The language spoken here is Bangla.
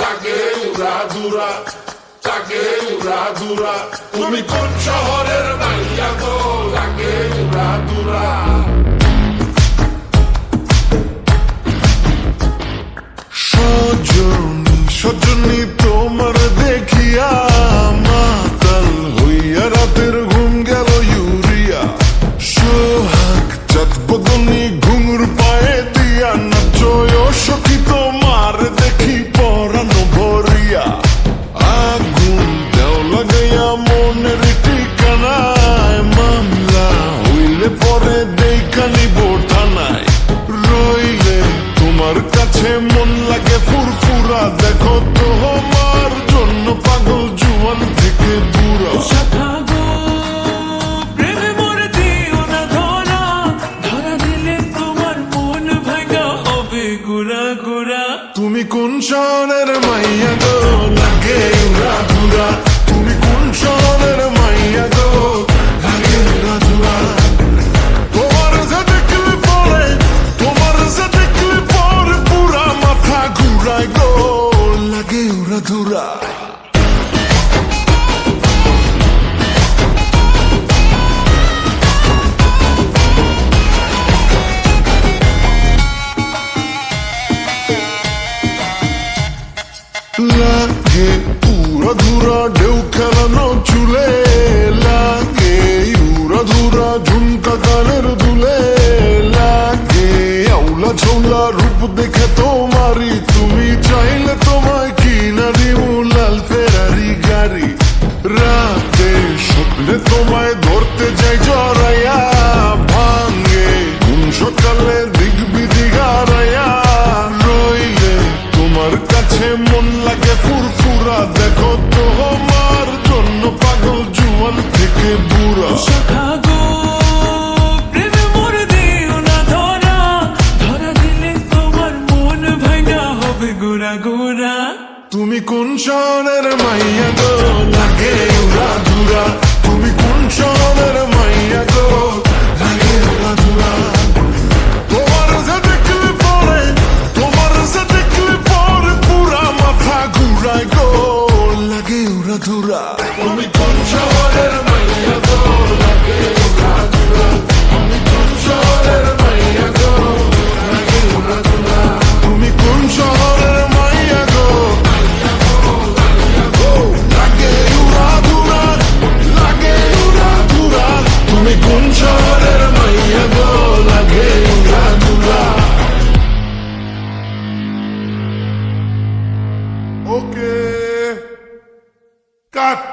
লাগে উড়াধুরা, লাগে উড়াধুরা। তুমি কোন শহরের মাইয়া গো, লাগে উড়াধুরা। সজনী সজনী তোমার দেখিয়া মাতাল হইয়া রাতের ঘুম গেল ইউরিয়া। সোহাগ চাঁদ বদনী ঘুঙুর পায়ে দিয়া নাচয় সখী তোমার দেখি পরানো ভরিয়া। আগুন দেও লাগাইয়া মনের ঠিকানায়, মামলা হইলে পরে দেখানিব থানায়। রইলে তোমার কাছে মন লাগে ফুরফুরা, দেখো তোমার জন্য পাগল জুয়ান থেকে বুড়া। তুমি কোন শহরের মাইয়া গো, লাগে উড়াধুরা। তুমি কোন শহরের মাইয়া গো, লাগে উড়াধুরা। তোমার যে দেখলে পরে, তোমার যে দেখলে পরে পুরা মাথা ঘুরায় গো, লাগে উড়াধুরা। লাগে উড়াধুরা ঢেউ খেলানো চুলে, লাগে উড়াধুরা ঝুমকা গানের দুলে। লাগে আউলা ঝৌলা রূপ দেখে তোমারি, তুমি চাইলে তোমায় কিনা দিমু লাল ফেরারি গাড়ি। রাতে স্বপ্নে তোমায় ধরতে যাই জড়াইয়া, ভাঙ্গে ঘুম সকালে দিক বিদিক হারাইয়া। রইলে তোমার কাছে মন লাগে ফুরফুরা, দেখো তোমার জন্য পাগল জুয়ান থেকে বুড়া। তুমি কোন শহরের মাইয়া গো, লাগে উড়াধুরা। তুমি কোন শহরের মাইয়া গো, লাগে উড়াধুরা। তোমার যে দেখলে পরে, তোমার যে দেখলে পরে পুরা মাথা ঘুরায় গো, লাগে উড়াধুরা। তুমি কোন শহরের মাইয়া গো, লাগে উড়াধুরা। তুমি কোন শহরের মাইয়া গো, লাগে উড়াধুরা। তুমি কোন শহরের মাইয়া গো, লাগে উড়াধুরা, লাগে উড়াধুরা। তুমি কোন শহরের মাইয়া গো, লাগে উড়াধুরা। ওকে কাট।